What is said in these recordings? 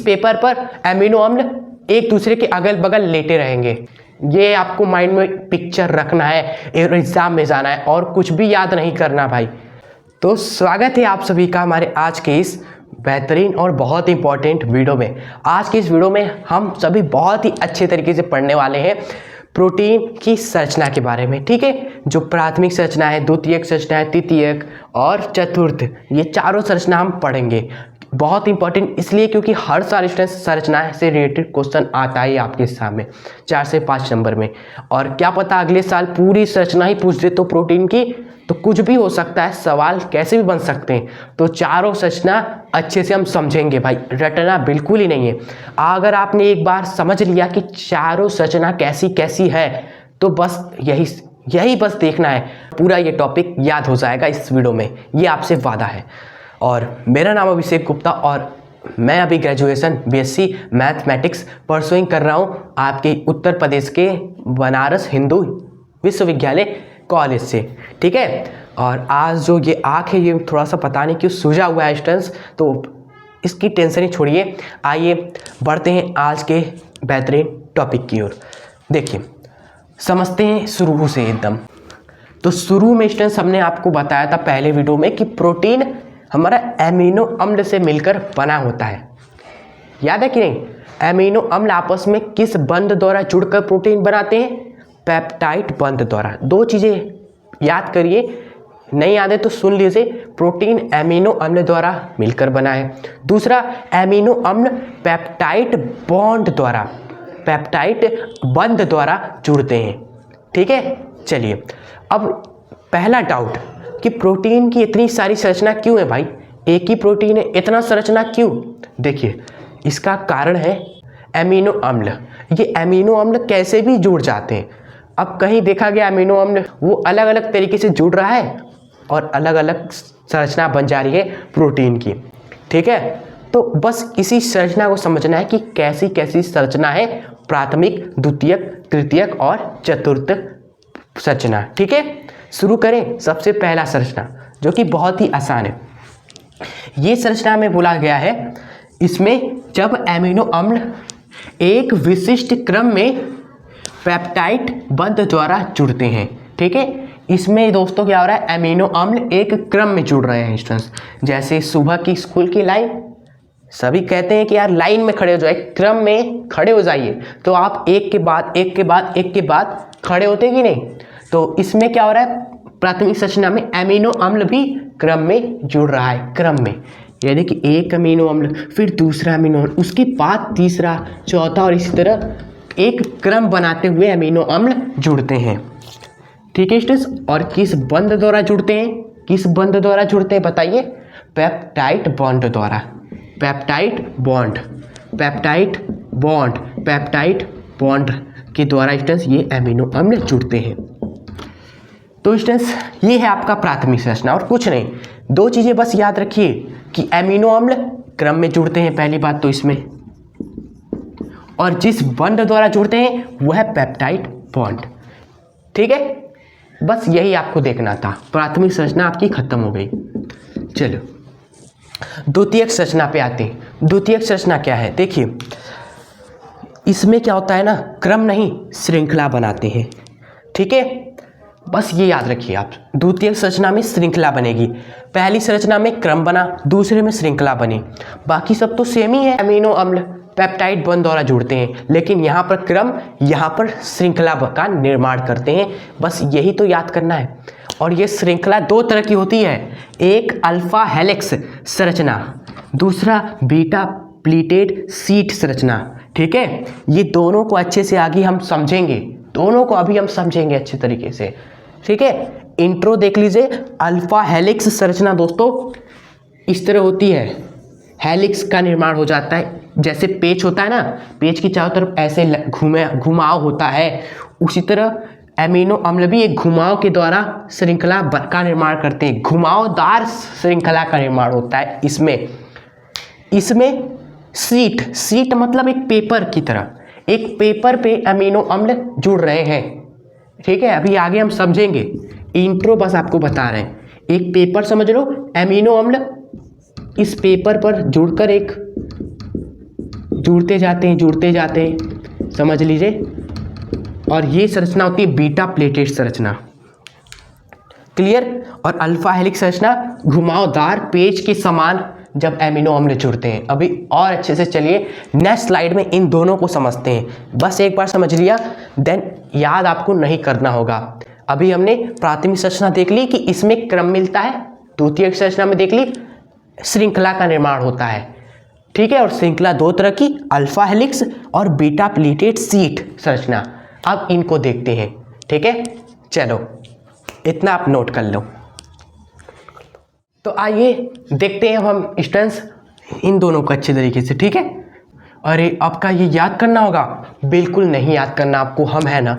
इस पेपर पर एमिनो अम्ल एक दूसरे के अगल बगल लेटे रहेंगे। ये आपको माइंड में पिक्चर रखना है, एग्जाम में जाना है और कुछ भी याद नहीं करना भाई। तो स्वागत है आप सभी का हमारे आज के इस बेहतरीन और बहुत ही इंपॉर्टेंट वीडियो में। आज के इस वीडियो में हम सभी बहुत ही अच्छे तरीके से पढ़ने वाले हैं प्रोटीन की संरचना के बारे में, ठीक है। जो प्राथमिक संरचना है, द्वितीयक संरचना है, तृतीयक और चतुर्थ, ये चारों संरचना हम पढ़ेंगे। बहुत इंपॉर्टेंट इसलिए क्योंकि हर साल स्टूडेंट संरचना से रिलेटेड क्वेश्चन आता है आपके सामने 4 से 5 नंबर में। और क्या पता अगले साल पूरी संरचना ही पूछ दे तो प्रोटीन की, तो कुछ भी हो सकता है, सवाल कैसे भी बन सकते हैं। तो चारों संरचना अच्छे से हम समझेंगे भाई, रटना बिल्कुल ही नहीं है। अगर आपने एक बार समझ लिया कि चारों संरचना कैसी कैसी है तो बस यही बस देखना है, पूरा ये टॉपिक याद हो जाएगा इस वीडियो में, ये आपसे वादा है। और मेरा नाम अभिषेक गुप्ता और मैं अभी ग्रेजुएशन बीएससी मैथमेटिक्स परसुइंग कर रहा हूँ आपके उत्तर प्रदेश के बनारस हिंदू विश्वविद्यालय कॉलेज से, ठीक है। और आज जो ये आँख है ये थोड़ा सा पता नहीं क्यों सूजा हुआ है स्टूडेंट्स, तो इसकी टेंशन ही छोड़िए। आइए बढ़ते हैं आज के बेहतरीन टॉपिक की ओर। देखिए समझते हैं शुरू से एकदम। तो शुरू में स्टूडेंट्स हमने आपको बताया था पहले वीडियो में कि प्रोटीन हमारा एमिनो अम्ल से मिलकर बना होता है, याद है कि नहीं। एमिनो अम्ल आपस में किस बंध द्वारा जुड़कर प्रोटीन बनाते हैं? पेप्टाइड बंध द्वारा। दो चीज़ें याद करिए, नहीं याद है तो सुन लीजिए। प्रोटीन एमिनो अम्ल द्वारा मिलकर बना है। दूसरा, एमिनो अम्ल पेप्टाइड बॉन्ड द्वारा, पेप्टाइड बंध द्वारा जुड़ते हैं, ठीक है। चलिए अब पहला डाउट कि प्रोटीन की इतनी सारी संरचना क्यों है भाई, एक ही प्रोटीन है, इतना संरचना क्यों? देखिए इसका कारण है एमिनो अम्ल। ये एमिनो अम्ल कैसे भी जुड़ जाते हैं। अब कहीं देखा गया एमिनो अम्ल वो अलग अलग तरीके से जुड़ रहा है और अलग अलग संरचना बन जा रही है प्रोटीन की, ठीक है। तो बस इसी संरचना को समझना है कि कैसी कैसी संरचना है, प्राथमिक, द्वितीयक, तृतीयक और चतुर्थ संरचना, ठीक है। शुरू करें। सबसे पहला संरचना जो कि बहुत ही आसान है, ये संरचना में बोला गया है इसमें जब एमिनो अम्ल एक विशिष्ट क्रम में पेप्टाइड बंध द्वारा जुड़ते हैं, ठीक है। इसमें दोस्तों क्या हो रहा है, एमिनो अम्ल एक क्रम में जुड़ रहे हैं स्टूडेंट्स। जैसे सुबह की स्कूल की लाइन, सभी कहते हैं कि यार लाइन में खड़े हो जाए, क्रम में खड़े हो जाइए, तो आप एक के बाद एक के बाद एक के बाद खड़े होते कि नहीं। तो इसमें क्या हो रहा है, प्राथमिक संरचना में एमिनो अम्ल भी क्रम में जुड़ रहा है, क्रम में, यानी कि एक अमीनो अम्ल फिर दूसरा अमीनो अम्ल, उसके बाद तीसरा, चौथा और इसी तरह एक क्रम बनाते हुए अमीनो अम्ल जुड़ते हैं, ठीक है स्टूडेंट्स। और किस बंध द्वारा जुड़ते हैं, किस बंध द्वारा जुड़ते हैं बताइए? पेप्टाइड बॉन्ड द्वारा, peptide bond, peptide bond, peptide bond के द्वारा स्टूडेंट्स ये अमीनो अम्ल जुड़ते हैं। तो स्टूडेंट्स ये है आपका प्राथमिक संरचना और कुछ नहीं। दो चीज़ें बस याद रखिए कि एमिनो अम्ल क्रम में जुड़ते हैं, पहली बात तो इसमें, और जिस बंध द्वारा जुड़ते हैं वह है पेप्टाइड बॉन्ड, ठीक है। बस यही आपको देखना था। प्राथमिक संरचना आपकी खत्म हो गई। चलो द्वितीयक संरचना पे आते हैं। द्वितीयक संरचना क्या है? देखिए इसमें क्या होता है ना, क्रम नहीं श्रृंखला बनाते हैं, ठीक है। बस ये याद रखिए आप, द्वितीयक संरचना में श्रृंखला बनेगी। पहली संरचना में क्रम बना, दूसरे में श्रृंखला बनी, बाकी सब तो सेम ही है। अमीनो अम्ल पेप्टाइड बंध द्वारा जुड़ते हैं, लेकिन यहाँ पर क्रम, यहाँ पर श्रृंखला का निर्माण करते हैं। बस यही तो याद करना है। और ये श्रृंखला दो तरह की होती है, एक अल्फा हेलिक्स संरचना, दूसरा बीटा प्लीटेड शीट संरचना, ठीक है। ये दोनों को अच्छे से आगे हम समझेंगे, दोनों को अभी हम समझेंगे अच्छे तरीके से, ठीक है। इंट्रो देख लीजिए। अल्फा हेलिक्स संरचना दोस्तों इस तरह होती है, हेलिक्स का निर्माण हो जाता है, जैसे पेच होता है ना, पेच की चारों तरफ ऐसे घुमाव होता है, उसी तरह एमिनो अम्ल भी एक घुमाव के द्वारा श्रृंखला का निर्माण करते हैं, घुमावदार श्रृंखला का निर्माण होता है इसमें सीट मतलब एक पेपर की तरह, एक पेपर पे अमीनो अम्ल जुड़ रहे हैं, ठीक है। अभी आगे हम समझेंगे, इंट्रो बस आपको बता रहे हैं। एक पेपर समझ लो, अमीनो अम्ल इस पेपर पर जुड़कर एक जुड़ते जाते हैं, जुड़ते जाते हैं, समझ लीजिए। और ये संरचना होती है बीटा प्लेटेड संरचना। क्लियर। और अल्फा हेलिक्स संरचना घुमावदार पेज के समान जब एमिनो अम्ल जुड़ते हैं। अभी और अच्छे से चलिए नेक्स्ट स्लाइड में इन दोनों को समझते हैं। बस एक बार समझ लिया देन याद आपको नहीं करना होगा। अभी हमने प्राथमिक संरचना देख ली कि इसमें क्रम मिलता है, द्वितीयक संरचना में देख ली श्रृंखला का निर्माण होता है, ठीक है। और श्रृंखला दो तरह की, अल्फा हेलिक्स और बीटा प्लेटेड शीट संरचना। अब इनको देखते हैं, ठीक है। चलो इतना आप नोट कर लो। तो आइए देखते हैं हम स्टूडेंट्स इन दोनों को अच्छे तरीके से, ठीक है। अरे आपका ये याद करना होगा? बिल्कुल नहीं याद करना आपको, हम है ना,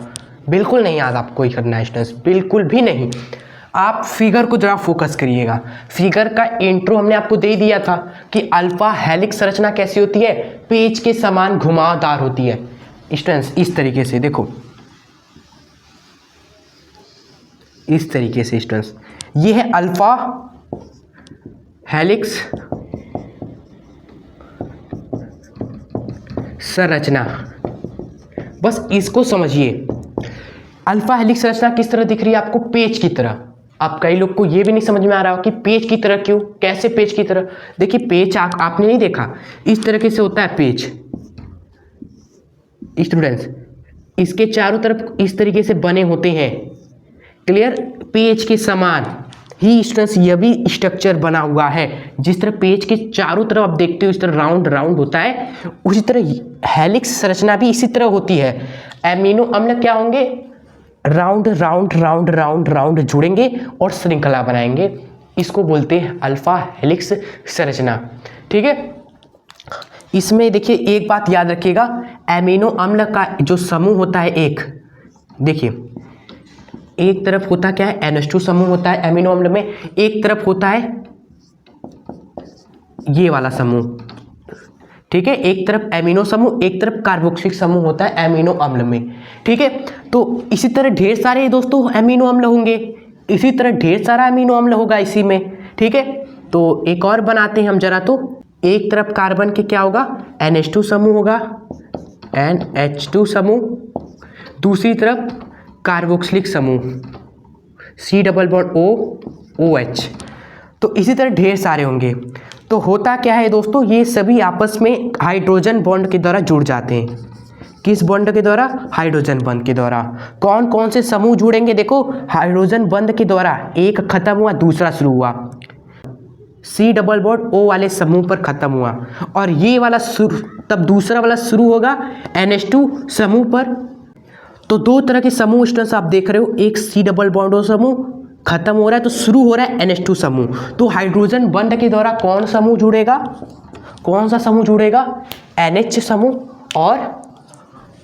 बिल्कुल नहीं याद आपको ही करना है स्टूडेंट्स, बिल्कुल भी नहीं। आप फिगर को जरा फोकस करिएगा। फिगर का इंट्रो हमने आपको दे दिया था कि अल्फा हेलिक्स संरचना कैसी होती है, पेज के समान घुमावदार होती है। स्टूडेंट्स इस तरीके से देखो, इस तरीके से स्टूडेंट्स, ये है अल्फा हेलिक्स संरचना। बस इसको समझिए। अल्फा हेलिक्स संरचना किस तरह दिख रही है आपको? पेज की तरह। अब कई लोग को ये भी नहीं समझ में आ रहा हो कि पेज की तरह क्यों, कैसे पेज की तरह? देखिए पेज आपने नहीं देखा, इस तरीके से होता है पेज स्टूडेंट्स, इसके चारों तरफ इस तरीके से बने होते हैं। क्लियर। पेज के समान ही स्टूडेंट्स यह भी स्ट्रक्चर बना हुआ है। जिस तरह पेज के चारों तरफ आप देखते हो इस तरह राउंड राउंड होता है, उसी तरह हेलिक्स संरचना भी इसी तरह होती है। एमिनो अम्ल क्या होंगे? Round round round round round जुड़ेंगे और श्रृंखला बनाएंगे। इसको बोलते हैं अल्फा हेलिक्स संरचना, ठीक है। इसमें देखिए एक बात याद रखिएगा, एमिनो अम्ल का जो समूह होता है एक, देखिए एक तरफ होता क्या है, NH2 समूह होता है एमिनो अम्ल में, एक तरफ होता है ये वाला समूह, ठीक है। एक तरफ एमिनो समूह, एक तरफ कार्बोक्सिलिक समूह होता है एमिनो अम्ल में, ठीक है। तो इसी तरह ढेर सारे दोस्तों एमिनो अम्ल होंगे, इसी तरह ढेर सारा एमिनो अम्ल होगा इसी में, ठीक है। तो एक और बनाते हैं हम जरा, तो एक तरफ कार्बन के क्या होगा, NH2 समूह होगा, NH2 समूह, दूसरी तरफ कार्बोक्सिलिक समूह C double bond O OH। तो इसी तरह ढेर सारे होंगे। तो होता क्या है दोस्तों, ये सभी आपस में हाइड्रोजन बॉन्ड के द्वारा जुड़ जाते हैं। किस बॉन्ड के द्वारा? हाइड्रोजन बॉन्ड के द्वारा। कौन कौन से समूह जुड़ेंगे? देखो हाइड्रोजन बॉन्ड के द्वारा एक खत्म हुआ, दूसरा शुरू हुआ, C डबल बॉन्ड O वाले समूह पर खत्म हुआ, और ये वाला तब दूसरा वाला शुरू होगा NH2 समूह पर। तो दो तरह के समूह स्टूडेंट्स आप देख रहे हो, एक C डबल बॉन्ड O समूह खत्म हो रहा है तो शुरू हो रहा है NH2 समूह। तो हाइड्रोजन बॉन्ड के द्वारा कौन समूह जुड़ेगा? कौन सा समूह जुड़ेगा? NH समूह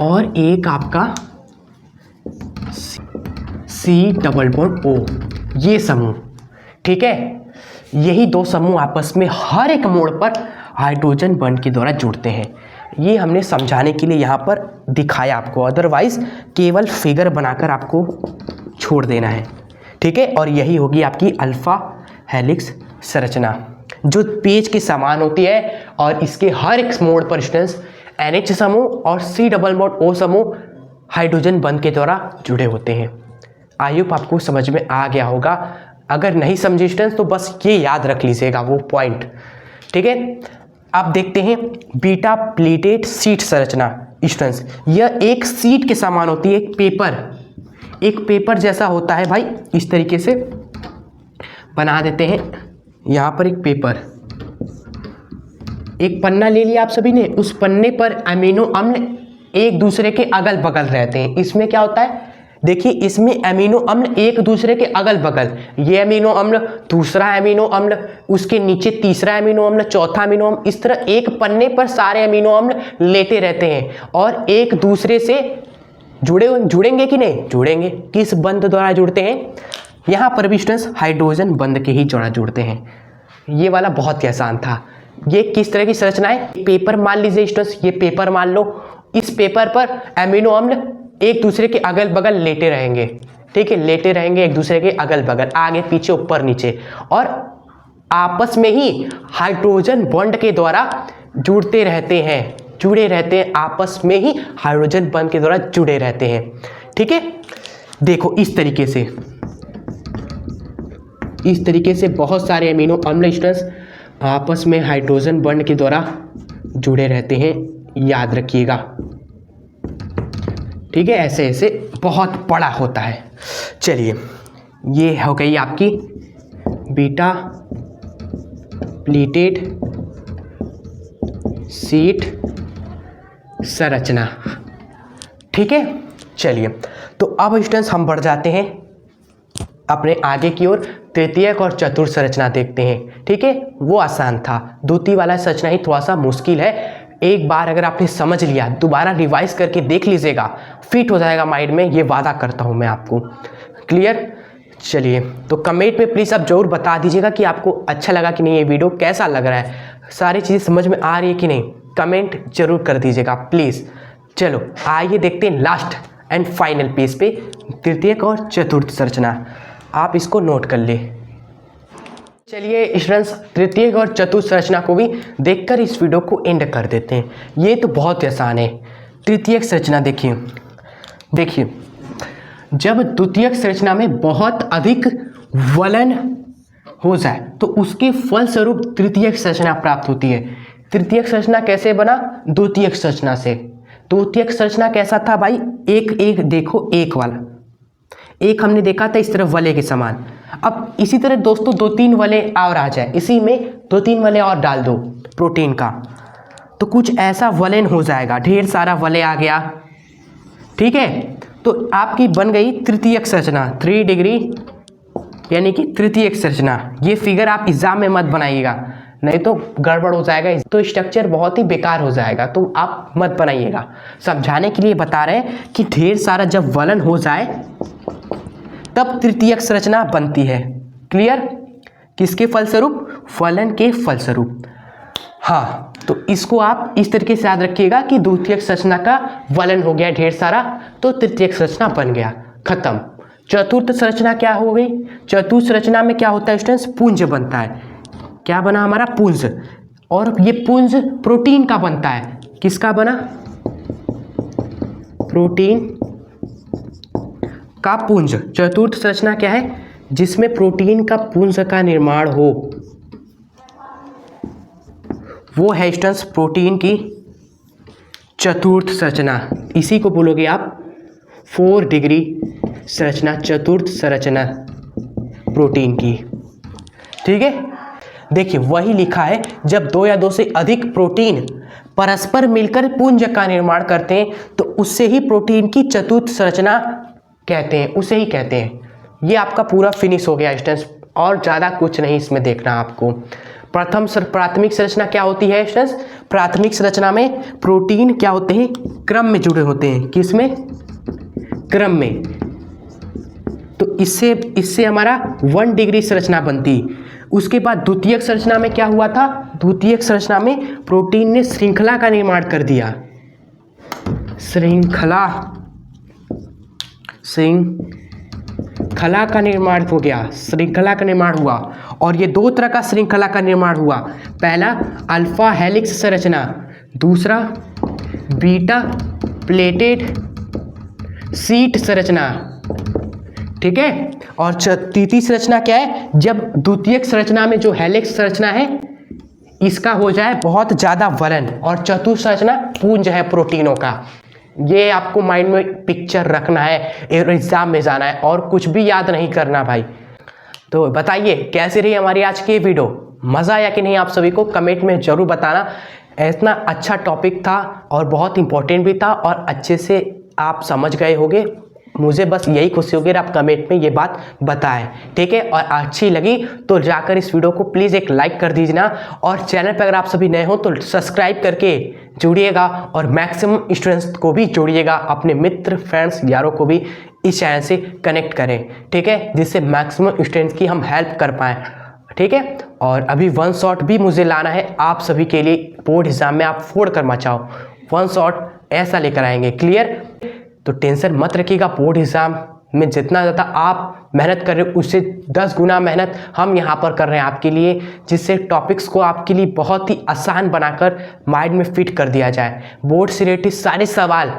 और एक आपका C डबल बॉन्ड O, ये समूह, ठीक है। यही दो समूह आपस में हर एक मोड़ पर हाइड्रोजन बॉन्ड के द्वारा जुड़ते हैं। ये हमने समझाने के लिए यहाँ पर दिखाया आपको, अदरवाइज केवल फिगर बनाकर आपको छोड़ देना है, ठीक है। और यही होगी आपकी अल्फा हेलिक्स संरचना जो पेज के समान होती है, और इसके हर एक मोड़ पर स्टूडेंट्स NH समूह और C डबल बॉन्ड O समूह हाइड्रोजन बॉन्ड के द्वारा जुड़े होते हैं। आई होप आपको समझ में आ गया होगा। अगर नहीं समझे स्टूडेंट्स तो बस ये याद रख लीजिएगा वो पॉइंट, ठीक है। अब देखते हैं बीटा प्लेटेड शीट संरचना स्टूडेंट्स। यह एक शीट के समान होती है, एक पेपर जैसा होता है भाई। इस तरीके से बना देते हैं, यहाँ पर एक पेपर, एक पन्ना ले लिया आप सभी ने, उस पन्ने पर अमीनो अम्ल एक दूसरे के अगल बगल रहते हैं। इसमें क्या होता है, देखिए इसमें अमीनो अम्ल एक दूसरे के अगल बगल, ये अमीनो अम्ल, दूसरा अमीनो अम्ल, उसके नीचे तीसरा अमीनो अम्ल, चौथा अमीनो अम्ल, इस तरह एक पन्ने पर सारे अमीनो अम्ल लेटे रहते हैं और एक दूसरे से जुड़ेंगे कि नहीं? जुड़ेंगे। किस बंध द्वारा जुड़ते हैं? यहाँ पर भी स्टूडेंट्स हाइड्रोजन बंध के ही द्वारा जुड़ते हैं। ये वाला बहुत ही आसान था। ये किस तरह की संरचना है? पेपर मान लीजिए स्टूडेंट्स, ये पेपर मान लो, इस पेपर पर अमीनो अम्ल एक दूसरे के अगल बगल लेटे रहेंगे, ठीक है, लेटे रहेंगे एक दूसरे के अगल बगल, आगे पीछे ऊपर नीचे, और आपस में ही हाइड्रोजन बॉन्ड के द्वारा जुड़ते रहते हैं। जुड़े रहते हैं, आपस में ही हाइड्रोजन बॉन्ड के द्वारा जुड़े रहते हैं। ठीक है, देखो इस तरीके से बहुत सारे अमीनो अम्ल स्ट्रेंस आपस में हाइड्रोजन बॉन्ड के द्वारा जुड़े रहते हैं, याद रखिएगा। ठीक है, ऐसे ऐसे बहुत बड़ा होता है। चलिए, ये हो गई आपकी बीटा प्लीटेड शीट संरचना। ठीक है, चलिए तो अब स्टूडेंट्स हम बढ़ जाते हैं अपने आगे की ओर। तृतीयक और चतुर्थ संरचना देखते हैं। ठीक है, वो आसान था, द्वितीय वाला संरचना ही थोड़ा सा मुश्किल है। एक बार अगर आपने समझ लिया, दोबारा रिवाइज करके देख लीजिएगा, फिट हो जाएगा माइंड में, ये वादा करता हूँ मैं आपको। क्लियर? चलिए, तो कमेंट में प्लीज़ आप जरूर बता दीजिएगा कि आपको अच्छा लगा कि नहीं, ये वीडियो कैसा लग रहा है, सारी चीज़ें समझ में आ रही है कि नहीं, कमेंट जरूर कर दीजिएगा प्लीज़। चलो आइए देखते हैं लास्ट एंड फाइनल पेज पे तृतीयक और चतुर्थ संरचना। आप इसको नोट कर ले। चलिए स्टूडेंट्स, तृतीयक और चतुर्थ संरचना को भी देखकर इस वीडियो को एंड कर देते हैं। ये तो बहुत ही आसान है। तृतीयक संरचना देखिए, जब द्वितीयक संरचना में बहुत अधिक वलन हो जाए तो उसके फलस्वरूप तृतीयक संरचना प्राप्त होती है। तृतीयक संरचना कैसे बना? द्वितीयक संरचना से। द्वितीयक संरचना कैसा था भाई? एक देखो, एक वाला एक हमने देखा था इस तरह वलय के समान। अब इसी तरह दोस्तों 2-3 वलय और आ जाए, इसी में 2-3 वलय और डाल दो प्रोटीन का, तो कुछ ऐसा वलन हो जाएगा, ढेर सारा वलय आ गया। ठीक है, तो आपकी बन गई तृतीयक संरचना, 3 डिग्री यानी कि तृतीयक संरचना। ये फिगर आप एग्जाम में मत बनाइएगा, नहीं तो गड़बड़ हो जाएगा, तो स्ट्रक्चर बहुत ही बेकार हो जाएगा, तो आप मत बनाइएगा। समझाने के लिए बता रहे हैं कि ढेर सारा जब वलन हो जाए तब तृतीयक संरचना बनती है। क्लियर? किसके फलस्वरूप? फलन के फलस्वरूप। हाँ, तो इसको आप इस तरीके से याद रखिएगा कि द्वितीयक संरचना का वलन हो गया ढेर सारा, तो तृतीयक संरचना बन गया, खत्म। चतुर्थ संरचना क्या हो गई? चतुर्थ संरचना में क्या होता है स्टूडेंट्स? पुंज बनता है। क्या बना हमारा? पुंज। और ये पुंज प्रोटीन का बनता है। किसका बना? प्रोटीन का पुंज। चतुर्थ संरचना क्या है? जिसमें प्रोटीन का पुंज का निर्माण हो, वो है स्टूडेंट्स प्रोटीन की चतुर्थ संरचना। इसी को बोलोगे आप 4 डिग्री संरचना, चतुर्थ संरचना प्रोटीन की। ठीक है, देखिए वही लिखा है, जब 2 या 2 से अधिक प्रोटीन परस्पर मिलकर पुंज का निर्माण करते हैं तो उससे ही प्रोटीन की चतुर्थ संरचना कहते हैं, उसे ही कहते हैं। ये आपका पूरा फिनिश हो गया स्टूडेंट्स, और ज़्यादा कुछ नहीं इसमें देखना आपको। प्राथमिक संरचना क्या होती है स्टूडेंट्स? प्राथमिक संरचना में प्रोटीन क्या होते हैं? क्रम में जुड़े होते हैं। किसमें? क्रम में। तो इससे हमारा 1 डिग्री संरचना बनती। उसके बाद द्वितीयक संरचना में क्या हुआ था? द्वितीयक संरचना में प्रोटीन ने श्रृंखला का निर्माण कर दिया। श्रृंखला का निर्माण हो गया, श्रृंखला का निर्माण हुआ। और ये 2 तरह का श्रृंखला का निर्माण हुआ। पहला अल्फा हेलिक्स संरचना, दूसरा बीटा प्लेटेड शीट संरचना। ठीक है, और तृतीय संरचना क्या है? जब द्वितीयक संरचना में जो हेलिक्स संरचना है इसका हो जाए बहुत ज़्यादा वलन, और चतुर्थ संरचना पुंज है प्रोटीनों का। ये आपको माइंड में पिक्चर रखना है, एग्जाम में जाना है, और कुछ भी याद नहीं करना भाई। तो बताइए कैसी रही हमारी आज की वीडियो, मज़ा आया कि नहीं? आप सभी को कमेंट में ज़रूर बताना। इतना अच्छा टॉपिक था और बहुत इंपॉर्टेंट भी था, और अच्छे से आप समझ गए होंगे। मुझे बस यही खुशी होगी आप कमेंट में ये बात बताएं। ठीक है, और अच्छी लगी तो जाकर इस वीडियो को प्लीज़ एक लाइक कर दीजिए ना, और चैनल पर अगर आप सभी नए हो तो सब्सक्राइब करके जुड़िएगा, और मैक्सिमम स्टूडेंट्स को भी जोड़िएगा, अपने मित्र फ्रेंड्स यारों को भी इस चैनल से कनेक्ट करें। ठीक है, जिससे मैक्सिमम स्टूडेंट्स की हम हेल्प कर पाएँ। ठीक है, और अभी 1 शॉट भी मुझे लाना है आप सभी के लिए। बोर्ड एग्जाम में आप फोड़ कर मचाओ, 1 शॉट ऐसा लेकर आएंगे। क्लियर? तो टेंशन मत रखिएगा, बोर्ड एग्जाम में जितना ज़्यादा आप मेहनत कर रहे हो उससे 10 गुना मेहनत हम यहाँ पर कर रहे हैं आपके लिए, जिससे टॉपिक्स को आपके लिए बहुत ही आसान बनाकर माइंड में फिट कर दिया जाए। बोर्ड से रिलेटेड सारे सवाल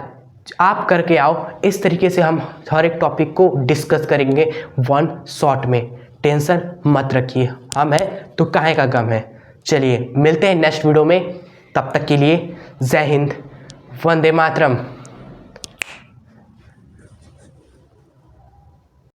आप करके आओ, इस तरीके से हम हर एक टॉपिक को डिस्कस करेंगे वन शॉट में। टेंशन मत रखिए, हम है तो काहे का गम है। चलिए मिलते हैं नेक्स्ट वीडियो में, तब तक के लिए जय हिंद, वंदे मातरम।